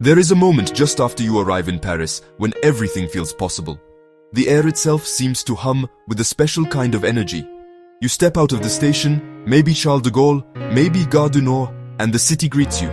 There is a moment just after you arrive in Paris when everything feels possible. The air itself seems to hum with a special kind of energy. You step out of the station, maybe Charles de Gaulle, maybe Gare du Nord, and the city greets you.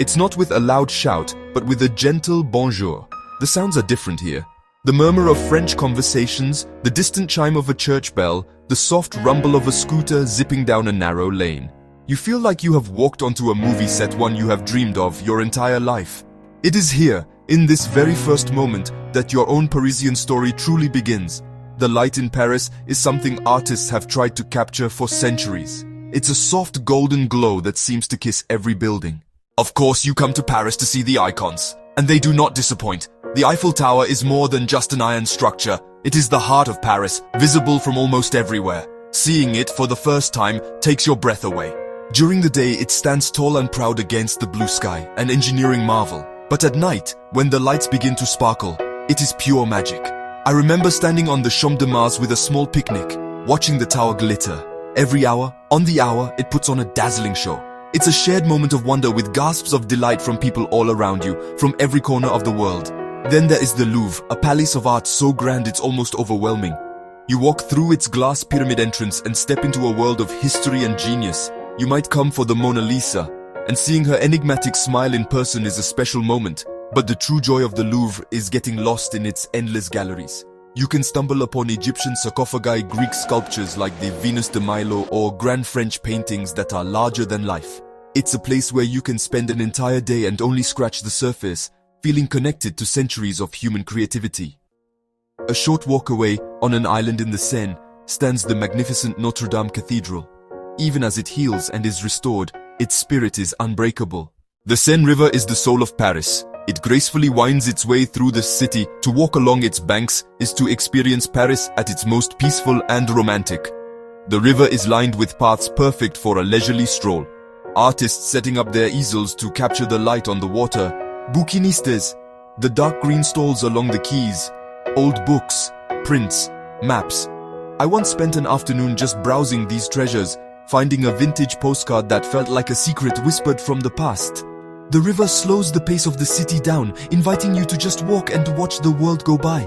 It's not with a loud shout, but with a gentle bonjour. The sounds are different here. The murmur of French conversations, the distant chime of a church bell, the soft rumble of a scooter zipping down a narrow lane. You feel like you have walked onto a movie set, one you have dreamed of your entire life. It is here, in this very first moment, that your own Parisian story truly begins. The light in Paris is something artists have tried to capture for centuries. It's a soft golden glow that seems to kiss every building. Of course, you come to Paris to see the icons, and they do not disappoint. The Eiffel Tower is more than just an iron structure. It is the heart of Paris, visible from almost everywhere. Seeing it for the first time takes your breath away. During the day, it stands tall and proud against the blue sky, an engineering marvel. But at night, when the lights begin to sparkle, it is pure magic. I remember standing on the Champ de Mars with a small picnic, watching the tower glitter. Every hour, on the hour, it puts on a dazzling show. It's a shared moment of wonder with gasps of delight from people all around you, from every corner of the world. Then there is the Louvre, a palace of art so grand it's almost overwhelming. You walk through its glass pyramid entrance and step into a world of history and genius. You might come for the Mona Lisa, and seeing her enigmatic smile in person is a special moment. But the true joy of the Louvre is getting lost in its endless galleries. You can stumble upon Egyptian sarcophagi, Greek sculptures like the Venus de Milo, or grand French paintings that are larger than life. It's a place where you can spend an entire day and only scratch the surface, feeling connected to centuries of human creativity. A short walk away, on an island in the Seine, stands the magnificent Notre Dame Cathedral. Even as it heals and is restored, its spirit is unbreakable. The Seine River is the soul of Paris. It gracefully winds its way through the city. To walk along its banks is to experience Paris at its most peaceful and romantic. The river is lined with paths perfect for a leisurely stroll. Artists setting up their easels to capture the light on the water. Bouquinistes, the dark green stalls along the quays. Old books, prints, maps. I once spent an afternoon just browsing these treasures, finding a vintage postcard that felt like a secret whispered from the past. The river slows the pace of the city down, inviting you to just walk and watch the world go by.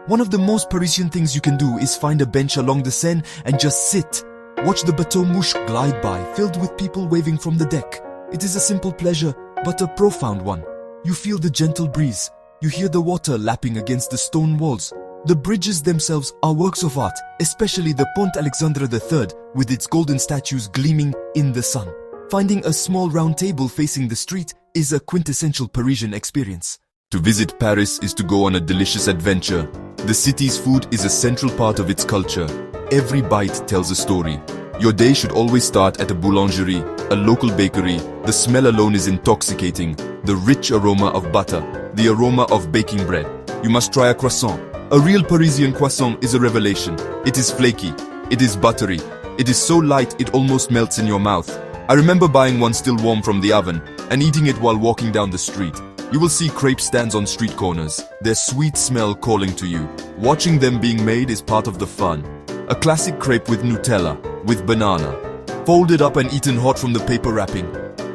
One of the most Parisian things you can do is find a bench along the Seine and just sit. Watch the Bateau Mouche glide by, filled with people waving from the deck. It is a simple pleasure, but a profound one. You feel the gentle breeze. You hear the water lapping against the stone walls. The bridges themselves are works of art, especially the Pont Alexandre III with its golden statues gleaming in the sun. Finding a small round table facing the street is a quintessential Parisian experience. To visit Paris is to go on a delicious adventure. The city's food is a central part of its culture. Every bite tells a story. Your day should always start at a boulangerie, a local bakery. The smell alone is intoxicating. The rich aroma of butter, the aroma of baking bread. You must try a croissant. A real Parisian croissant is a revelation. It is flaky. It is buttery. It is so light it almost melts in your mouth. I remember buying one still warm from the oven and eating it while walking down the street. You will see crepe stands on street corners, their sweet smell calling to you. Watching them being made is part of the fun. A classic crepe with Nutella, with banana, folded up and eaten hot from the paper wrapping.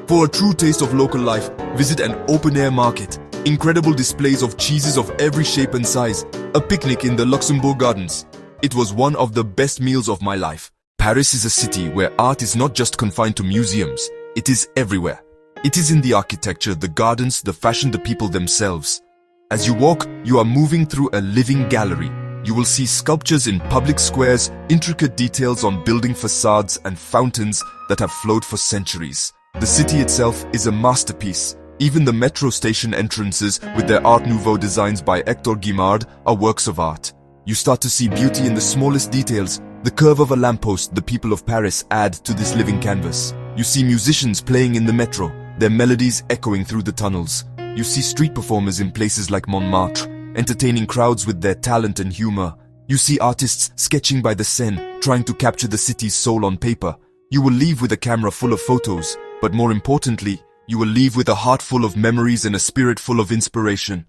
For a true taste of local life, visit an open-air market. Incredible displays of cheeses of every shape and size. A picnic in the Luxembourg Gardens. It was one of the best meals of my life. Paris is a city where art is not just confined to museums. It is everywhere. It is in the architecture, the gardens, the fashion, the people themselves. As you walk, you are moving through a living gallery. You will see sculptures in public squares, intricate details on building facades, and fountains that have flowed for centuries. The city itself is a masterpiece. Even the metro station entrances with their Art Nouveau designs by Hector Guimard are works of art. You start to see beauty in the smallest details. The curve of a lamppost the people of Paris add to this living canvas. You see musicians playing in the metro, their melodies echoing through the tunnels. You see street performers in places like Montmartre, entertaining crowds with their talent and humor. You see artists sketching by the Seine, trying to capture the city's soul on paper. You will leave with a camera full of photos, but more importantly, you will leave with a heart full of memories and a spirit full of inspiration.